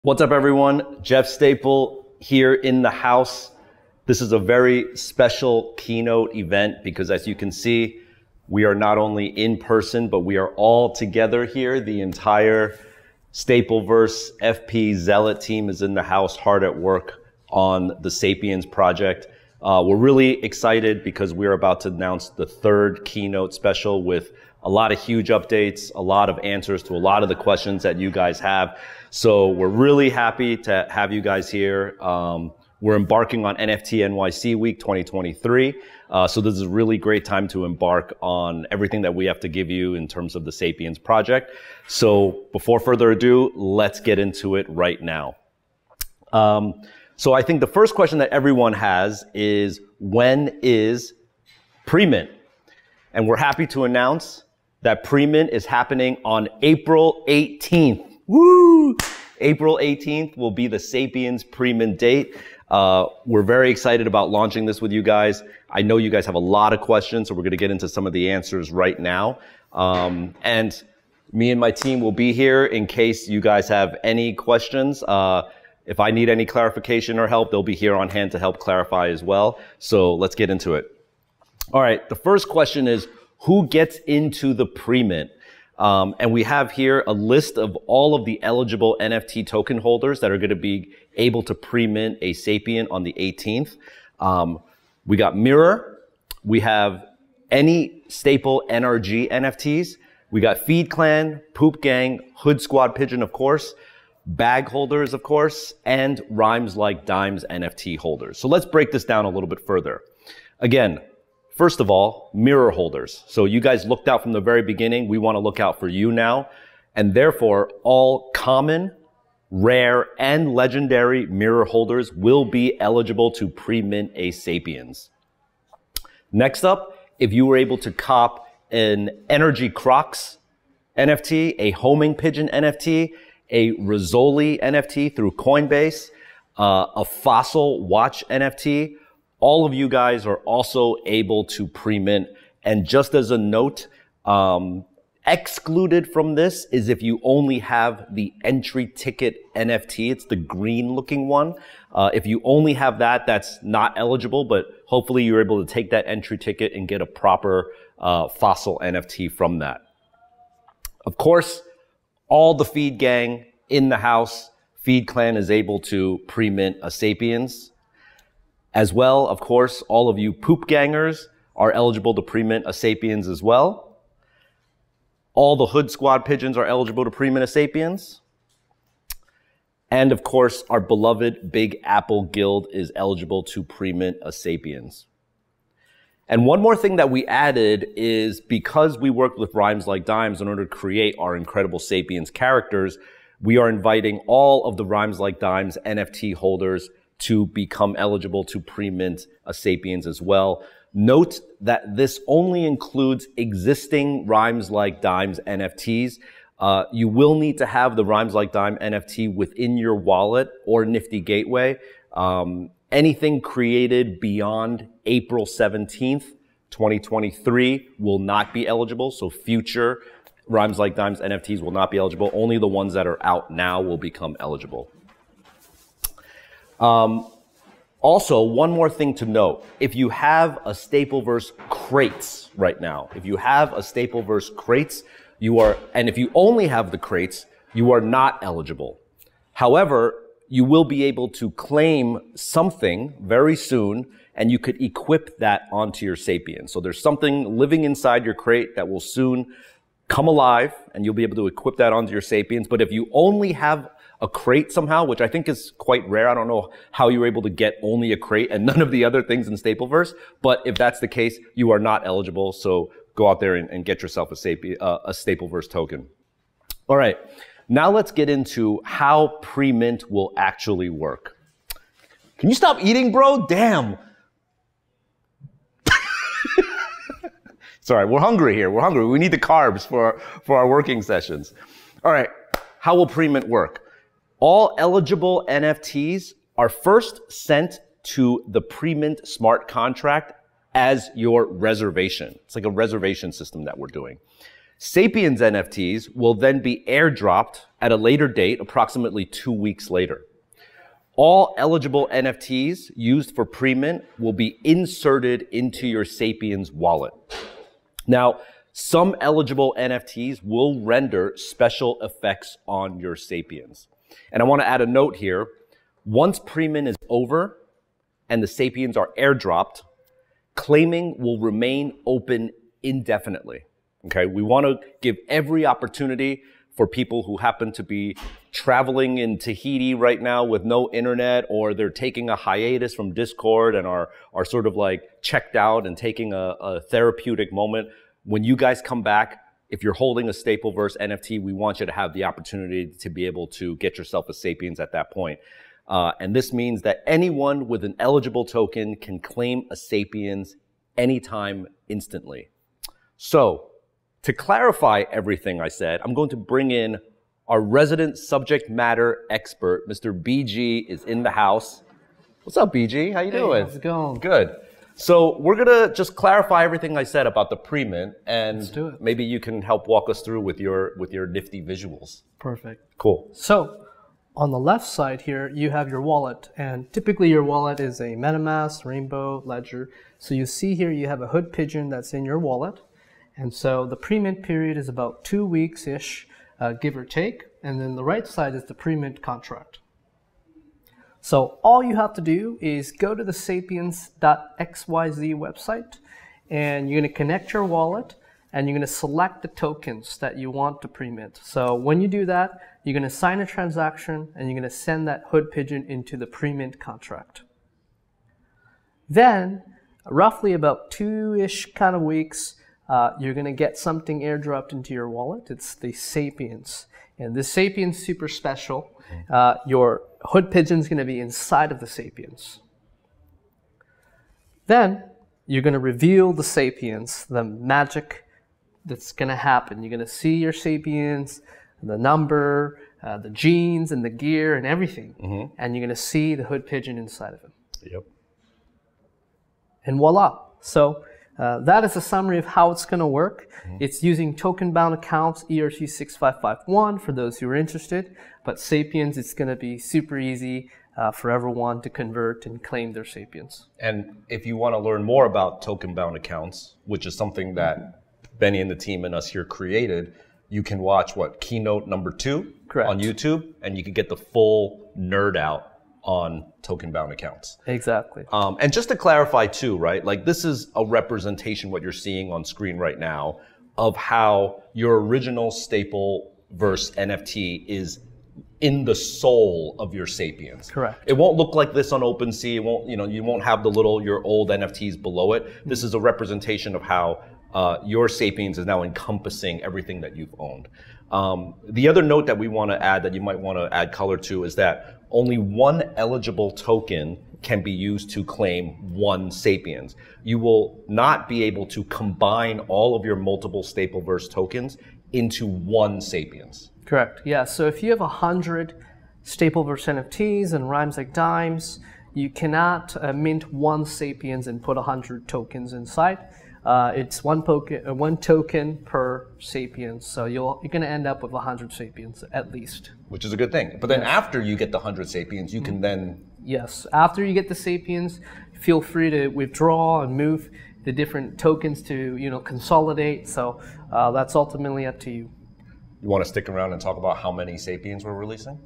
What's up, everyone? Jeff Staple here in the house. This is a very special keynote event because, as you can see, we are not only in person, but we are all together here. The entire Stapleverse FP Zealot team is in the house, hard at work on the Sapiens project. We're really excited because we're about to announce the third keynote special with a lot of huge updates, a lot of answers to a lot of the questions that you guys have. So we're really happy to have you guys here. We're embarking on NFTNY Week 2023. So this is a really great time to embark on everything that we have to give you in terms of the Sapiens project. So before further ado, let's get into it right now. So I think the first question that everyone has is, when is PREMINT? And we're happy to announce that PREMINT is happening on April 18th. Woo! April 18th will be the Sapiens PREMINT date. We're very excited about launching this with you guys. I know you guys have a lot of questions, so we're going to get into some of the answers right now. And me and my team will be here in case you guys have any questions. If I need any clarification or help, they'll be here on hand to help clarify as well. So let's get into it. All right, the first question is, who gets into the PREMINT? And we have here a list of all of the eligible NFT token holders that are going to be able to pre-mint a Sapien on the 18th. We got Mirror. We have any staple NRG NFTs. We got Feed Clan, Poop Gang, Hood Squad Pigeon, of course, bag holders, of course, and Rhymes Like Dimes NFT holders. So let's break this down a little bit further. Again, first of all, mirror holders. So you guys looked out from the very beginning. We want to look out for you now. And therefore, all common, rare, and legendary mirror holders will be eligible to pre-mint a Sapiens. Next up, if you were able to cop an Energy Crocs NFT, a Homing Pigeon NFT, a Rizzoli NFT through Coinbase, a Fossil Watch NFT, all of you guys are also able to pre-mint. And just as a note, excluded from this is if you only have the entry ticket NFT. It's the green looking one. If you only have that, that's not eligible, but hopefully you're able to take that entry ticket and get a proper Fossil NFT from that. Of course, all the Feed Gang in the house, Feed Clan is able to pre-mint a Sapiens. As well, of course, all of you Poop Gangers are eligible to pre-mint a Sapiens as well. All the Hood Squad Pigeons are eligible to pre-mint a Sapiens. And of course, our beloved Big Apple Guild is eligible to pre-mint a Sapiens. And one more thing that we added is, because we worked with Rhymes Like Dimes in order to create our incredible Sapiens characters, we are inviting all of the Rhymes Like Dimes NFT holders to become eligible to pre-mint a Sapiens as well. Note that this only includes existing Rhymes Like Dimes NFTs. You will need to have the Rhymes Like Dime NFT within your wallet or Nifty Gateway. Anything created beyond April 17th, 2023 will not be eligible. So future Rhymes Like Dimes NFTs will not be eligible. Only the ones that are out now will become eligible. Also, one more thing to note. If you have a Stapleverse crates right now, if you have a Stapleverse crates, and if you only have the crates, you are not eligible. However, you will be able to claim something very soon, and you could equip that onto your Sapien. So there's something living inside your crate that will soon come alive, and you'll be able to equip that onto your Sapiens. But if you only have a crate somehow, which I think is quite rare. I don't know how you were able to get only a crate and none of the other things in Stapleverse. But if that's the case, you are not eligible. So go out there and get yourself a Stapleverse token. All right. Now let's get into how pre-mint will actually work. Can you stop eating, bro? Damn. Sorry, we're hungry here. We're hungry. We need the carbs for our working sessions. All right. How will pre-mint work? All eligible NFTs are first sent to the PREMINT smart contract as your reservation. It's like a reservation system that we're doing. SAPIENZ NFTs will then be airdropped at a later date, approximately 2 weeks later. All eligible NFTs used for pre-mint will be inserted into your SAPIENZ wallet. Now, some eligible NFTs will render special effects on your SAPIENZ. And I want to add a note here. Once pre-mint is over and the SAPIENZ are airdropped, claiming will remain open indefinitely. Okay, we want to give every opportunity for people who happen to be traveling in Tahiti right now with no internet, or they're taking a hiatus from Discord and are sort of like checked out and taking a therapeutic moment. When you guys come back, if you're holding a Stapleverse NFT, we want you to have the opportunity to be able to get yourself a SAPIENZ at that point. And this means that anyone with an eligible token can claim a SAPIENZ anytime, instantly. So, to clarify everything I said, I'm going to bring in our resident subject matter expert, Mr. BG is in the house. What's up, BG? How you doing? How's it going? Good. So we're gonna just clarify everything I said about the pre-mint, and Let's do it. Maybe you can help walk us through with your nifty visuals. Perfect. Cool. So, on the left side here, you have your wallet, and typically your wallet is a MetaMask, Rainbow, Ledger. So you see here you have a hood pigeon that's in your wallet. And so the pre-mint period is about 2 weeks-ish, give or take. And then the right side is the pre-mint contract. So all you have to do is go to the SAPIENZ.XYZ website, and you're going to connect your wallet, and you're going to select the tokens that you want to pre-mint. So when you do that, you're going to sign a transaction, and you're going to send that hood pigeon into the pre-mint contract. Then, roughly about 2-ish kind of weeks, you're going to get something airdropped into your wallet. It's the SAPIENZ. And this SAPIENZ is super special. Your hood pigeon is going to be inside of the SAPIENZ. Then you're going to reveal the SAPIENZ, the magic that's going to happen. You're going to see your SAPIENZ, the number, the genes and the gear and everything. And you're going to see the hood pigeon inside of it. Yep. And voila. So that is a summary of how it's going to work. It's using token-bound accounts, ERC6551, for those who are interested. But SAPIENZ, it's going to be super easy for everyone to convert and claim their SAPIENZ. And if you want to learn more about token-bound accounts, which is something that Benny and the team and us here created, you can watch, Keynote number 2 Correct. On YouTube, and you can get the full nerd out on token-bound accounts. Exactly. And just to clarify too, right? Like this is a representation, what you're seeing on screen right now, of how your original Stapleverse NFT is in the soul of your SAPIENZ. Correct. It won't look like this on OpenSea. It won't, you won't have your old NFTs below it. This is a representation of how your SAPIENZ is now encompassing everything that you've owned. The other note that we want to add, that you might want to add color to, is that only one eligible token can be used to claim one SAPIENZ. You will not be able to combine all of your multiple Stapleverse tokens into one SAPIENZ. Correct. Yeah. So if you have 100 Stapleverse NFTs and rhymes like dimes, you cannot mint one SAPIENZ and put 100 tokens inside. It's one token per SAPIENZ, so you're going to end up with 100 SAPIENZ at least. Which is a good thing. But then after you get the 100 SAPIENZ, you can then... Yes. After you get the SAPIENZ, feel free to withdraw and move the different tokens to, consolidate. So that's ultimately up to you. You want to stick around and talk about how many SAPIENZ we're releasing?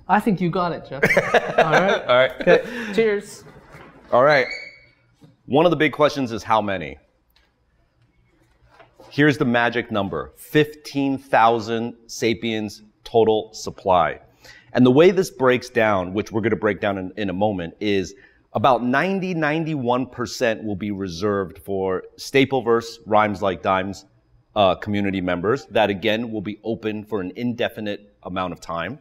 I think you got it, Jeff. All right. All right. Okay. Cheers. All right. One of the big questions is how many? Here's the magic number, 15,000 SAPIENZ total supply. And the way this breaks down, which we're going to break down in a moment, is about 91% will be reserved for Stapleverse, Rhymes Like Dimes community members. That, again, will be open for an indefinite amount of time,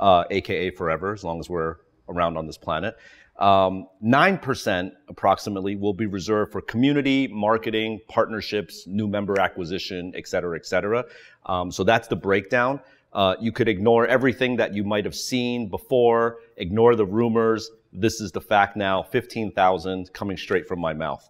aka forever, as long as we're around on this planet. 9% approximately will be reserved for community, marketing, partnerships, new member acquisition, et cetera, et cetera. So that's the breakdown. You could ignore everything that you might have seen before, ignore the rumors. This is the fact now, 15,000 coming straight from my mouth.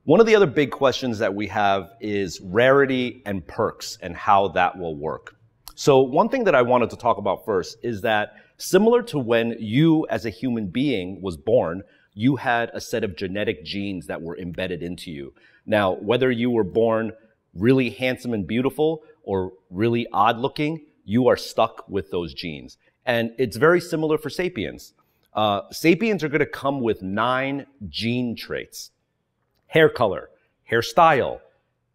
One of the other big questions that we have is rarity and perks and how that will work. So one thing that I wanted to talk about first is that similar to when you as a human being was born, you had a set of genetic genes that were embedded into you. Now, whether you were born really handsome and beautiful or really odd looking, you are stuck with those genes. And it's very similar for sapiens. Sapiens are going to come with 9 gene traits: hair color, hairstyle,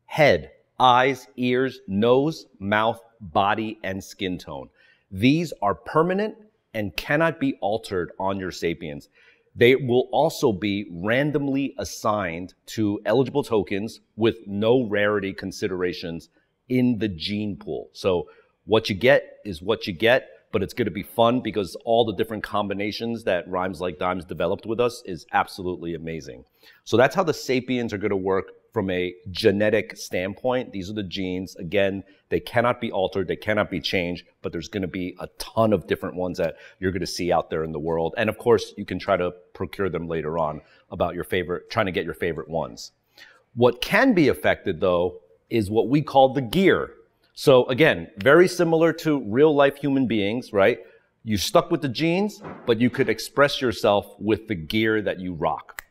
head, eyes, ears, nose, mouth, body, and skin tone. These are permanent and cannot be altered on your sapiens. They will also be randomly assigned to eligible tokens with no rarity considerations in the gene pool. So what you get is what you get, but it's going to be fun because all the different combinations that Rhymes Like Dimes developed with us is absolutely amazing. So that's how the sapiens are going to work from a genetic standpoint. These are the genes. Again, they cannot be altered, they cannot be changed, but there's going to be a ton of different ones that you're going to see out there in the world. And of course, you can try to procure them later on about your favorite, trying to get your favorite ones. What can be affected though is what we call the gear. So again, very similar to real life human beings, right? You stuck with the genes, but you could express yourself with the gear that you rock.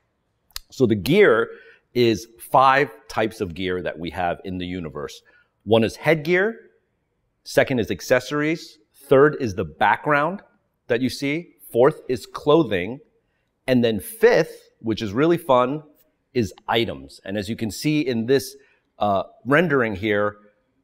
So the gear is 5 types of gear that we have in the universe. One is headgear, second is accessories, third is the background that you see, fourth is clothing, and then fifth, which is really fun, is items. And as you can see in this rendering here,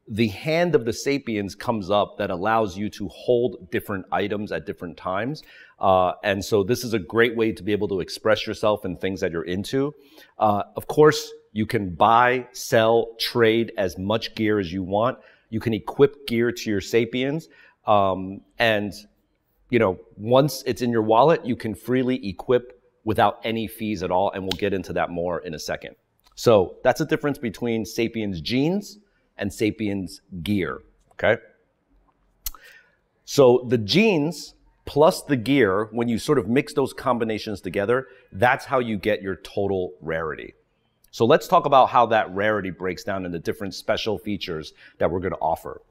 the hand of the sapiens comes up that allows you to hold different items at different times. And so this is a great way to be able to express yourself in things that you're into. Of course, you can buy, sell, trade as much gear as you want. You can equip gear to your sapiens. And, you know, once it's in your wallet, you can freely equip without any fees at all. And we'll get into that more in a second. So that's the difference between sapiens genes and sapiens gear, okay? So the genes plus the gear, when you sort of mix those combinations together, that's how you get your total rarity. So let's talk about how that rarity breaks down into different special features that we're going to offer.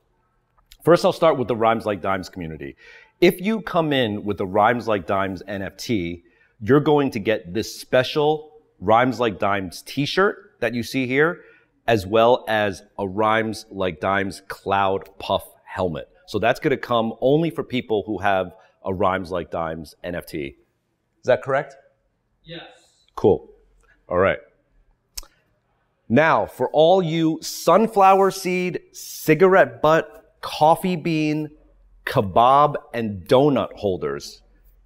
First, I'll start with the Rhymes Like Dimes community. If you come in with the Rhymes Like Dimes NFT, you're going to get this special Rhymes Like Dimes t-shirt that you see here, as well as a Rhymes Like Dimes Cloud Puff helmet. So that's going to come only for people who have a Rhymes Like Dimes NFT. Is that correct? Yes. Cool. All right. Now, for all you sunflower seed, cigarette butt, coffee bean, kebab, and donut holders,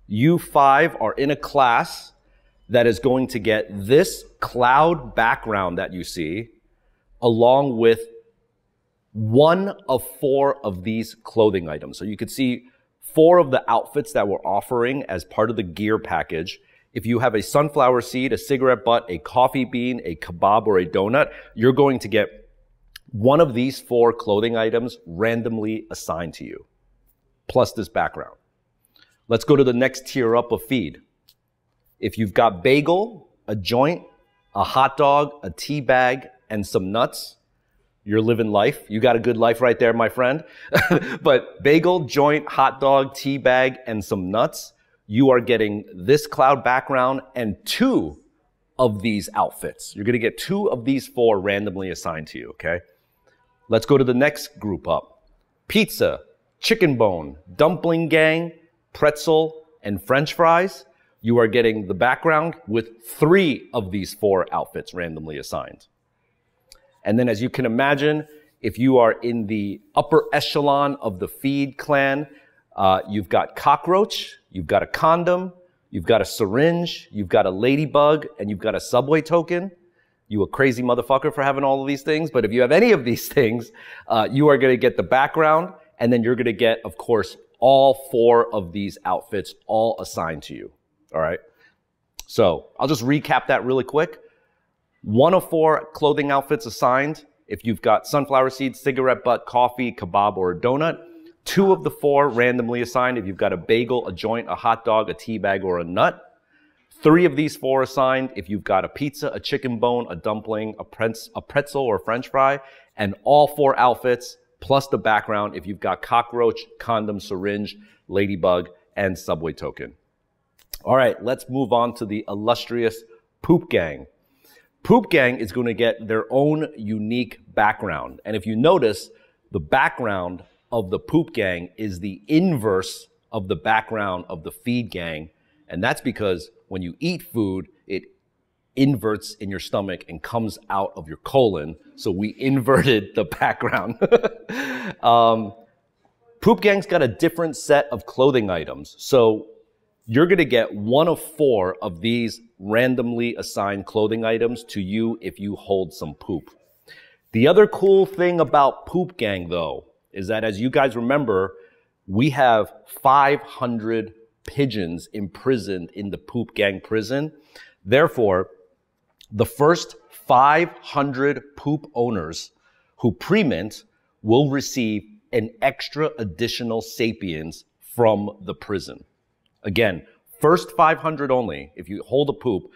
you 5 are in a class that is going to get this cloud background that you see, along with 1 of 4 of these clothing items. So you could see 4 of the outfits that we're offering as part of the gear package. If you have a sunflower seed, a cigarette butt, a coffee bean, a kebab, or a donut, you're going to get 1 of these 4 clothing items randomly assigned to you, plus this background. Let's go to the next tier up of feed. If you've got bagel, a joint, a hot dog, a tea bag, and some nuts, you're living life. You got a good life right there, my friend. But bagel, joint, hot dog, tea bag, and some nuts, you are getting this cloud background and 2 of these outfits. You're going to get 2 of these 4 randomly assigned to you, okay? Let's go to the next group up. Pizza, chicken bone, dumpling gang, pretzel, and French fries. You are getting the background with 3 of these 4 outfits randomly assigned. And then as you can imagine, if you are in the upper echelon of the feed clan, you've got cockroach, you've got a condom, you've got a syringe, you've got a ladybug, and you've got a subway token. You a crazy motherfucker for having all of these things. But if you have any of these things, you are going to get the background, and then you're going to get, of course, all 4 of these outfits all assigned to you. All right. So I'll just recap that really quick. 1 of 4 clothing outfits assigned if you've got sunflower seeds, cigarette butt, coffee, kebab, or a donut. 2 of the 4 randomly assigned if you've got a bagel, a joint, a hot dog, a tea bag, or a nut. 3 of these 4 assigned if you've got a pizza, a chicken bone, a dumpling, a pretzel or french fry, and all 4 outfits plus the background if you've got cockroach, condom, syringe, ladybug, and subway token. All right, let's move on to the illustrious Poop Gang. Poop Gang is going to get their own unique background. And if you notice, the background of the Poop Gang is the inverse of the background of the Feed Gang. And that's because when you eat food, it inverts in your stomach and comes out of your colon. So we inverted the background. Poop Gang's got a different set of clothing items. So you're going to get 1 of 4 of these randomly assigned clothing items to you if you hold some poop. The other cool thing about Poop Gang, though, is that as you guys remember, we have 500 pigeons imprisoned in the Poop Gang prison. Therefore, the first 500 poop owners who pre-mint will receive an extra additional Sapiens from the prison. Again, first 500 only. If you hold a poop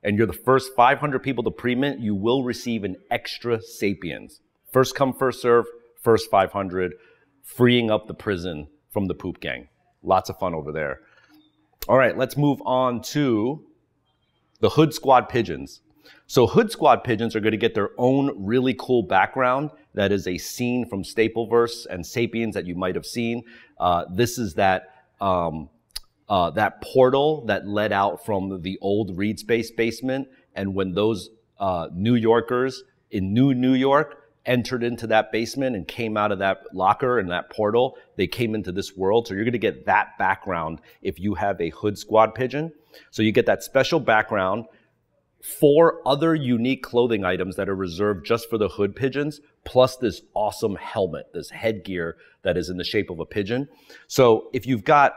and you're the first 500 people to pre-mint, you will receive an extra Sapiens. First come, first serve, first 500, freeing up the prison from the Poop Gang. Lots of fun over there. All right, let's move on to the Hood Squad pigeons. So Hood Squad pigeons are going to get their own really cool background. That is a scene from Stapleverse and Sapiens that you might have seen. This is that portal that led out from the old Reed Space basement. And when those New Yorkers in New York entered into that basement and came out of that locker and that portal, they came into this world. So you're going to get that background if you have a Hood Squad pigeon. So you get that special background, 4 other unique clothing items that are reserved just for the hood pigeons, plus this awesome helmet, this headgear that is in the shape of a pigeon. So if you've got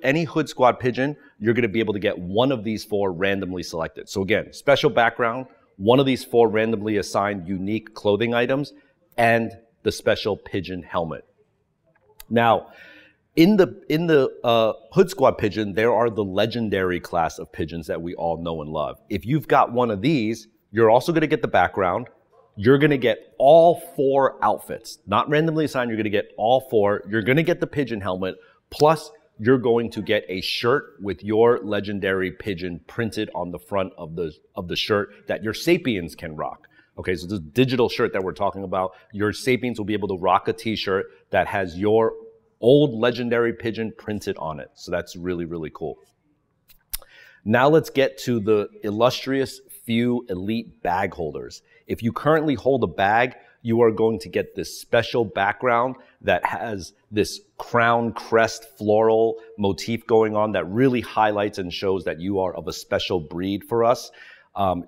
any Hood Squad pigeon, you're going to be able to get 1 of these 4 randomly selected. So again, special background, 1 of these 4 randomly assigned unique clothing items, and the special pigeon helmet. Now, in the Hood Squad pigeon, there are the legendary class of pigeons that we all know and love. If you've got 1 of these, you're also going to get the background. You're going to get all 4 outfits, not randomly assigned. You're going to get all 4. You're going to get the pigeon helmet, plus you're going to get a shirt with your legendary pigeon printed on the front of the shirt that your Sapiens can rock. Okay, so this digital shirt that we're talking about, your Sapiens will be able to rock a t-shirt that has your old legendary pigeon printed on it. So that's really, really cool. Now let's get to the illustrious few elite bag holders. If you currently hold a bag, you are going to get this special background that has this crown crest floral motif going on that really highlights and shows that you are of a special breed for us.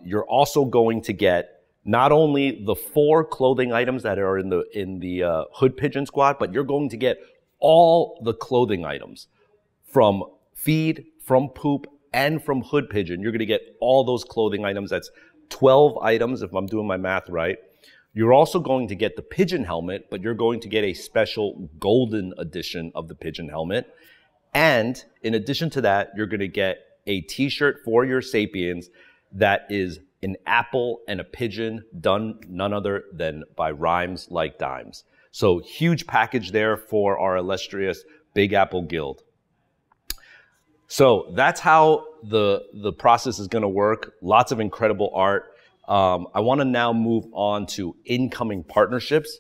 You're also going to get not only the 4 clothing items that are in the Hood Pigeon Squad, but you're going to get all the clothing items from Feed, from Poop, and from Hood Pigeon. You're going to get all those clothing items. That's 12 items, if I'm doing my math right. You're also going to get the pigeon helmet, but you're going to get a special golden edition of the pigeon helmet. And in addition to that, you're going to get a t-shirt for your Sapiens that is an apple and a pigeon done none other than by Rhymes Like Dimes. So huge package there for our illustrious Big Apple Guild. So that's how the process is going to work. Lots of incredible art. I want to now move on to incoming partnerships.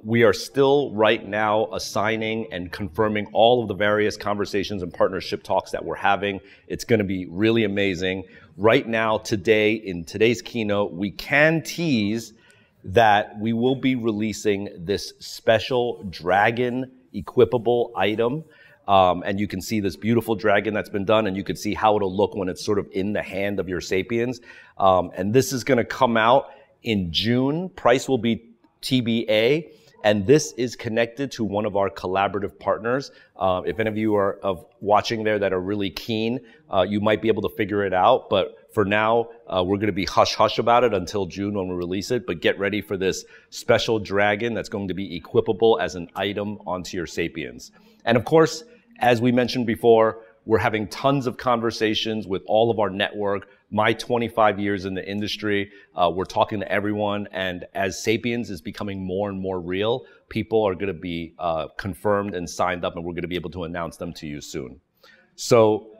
We are still right now assigning and confirming all of the various conversations and partnership talks that we're having. It's going to be really amazing. Right now, today, in today's keynote, we can tease that we will be releasing this special dragon equipable item. And you can see this beautiful dragon that's been done, and you can see how it'll look when it's sort of in the hand of your Sapiens. And this is going to come out in June. Price will be TBA, and this is connected to one of our collaborative partners. If any of you are watching there that are really keen, you might be able to figure it out. But for now, we're going to be hush-hush about it until June when we release it. But get ready for this special dragon that's going to be equipable as an item onto your Sapiens. And of course, as we mentioned before, We're having tons of conversations with all of our network. My 25 years in the industry, we're talking to everyone. And as Sapiens is becoming more and more real, people are going to be confirmed and signed up, and we're going to be able to announce them to you soon. So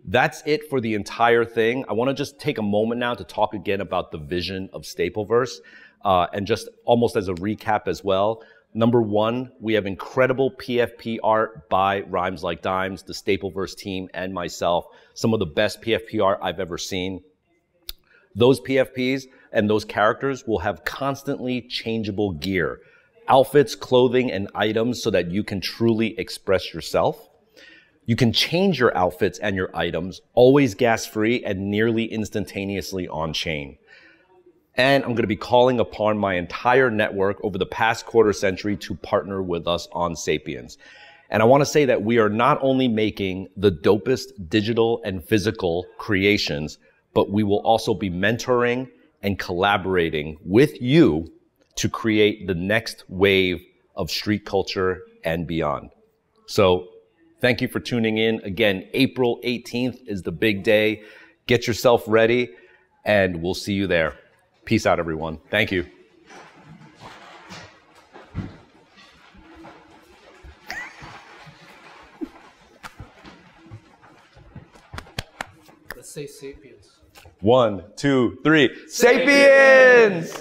that's it for the entire thing. I want to just take a moment now to talk again about the vision of Stapleverse, and just almost as a recap as well. Number one, we have incredible PFP art by Rhymes Like Dimes, the Stapleverse team, and myself. Some of the best PFP art I've ever seen. Those PFPs and those characters will have constantly changeable gear, outfits, clothing, and items so that you can truly express yourself. You can change your outfits and your items, always gas-free and nearly instantaneously on-chain. And I'm going to be calling upon my entire network over the past quarter century to partner with us on Sapiens. And I want to say that we are not only making the dopest digital and physical creations, but we will also be mentoring and collaborating with you to create the next wave of street culture and beyond. So thank you for tuning in. Again, April 18th is the big day. Get yourself ready, and we'll see you there. Peace out, everyone. Thank you. Let's say Sapiens. 1, 2, 3. Sapiens!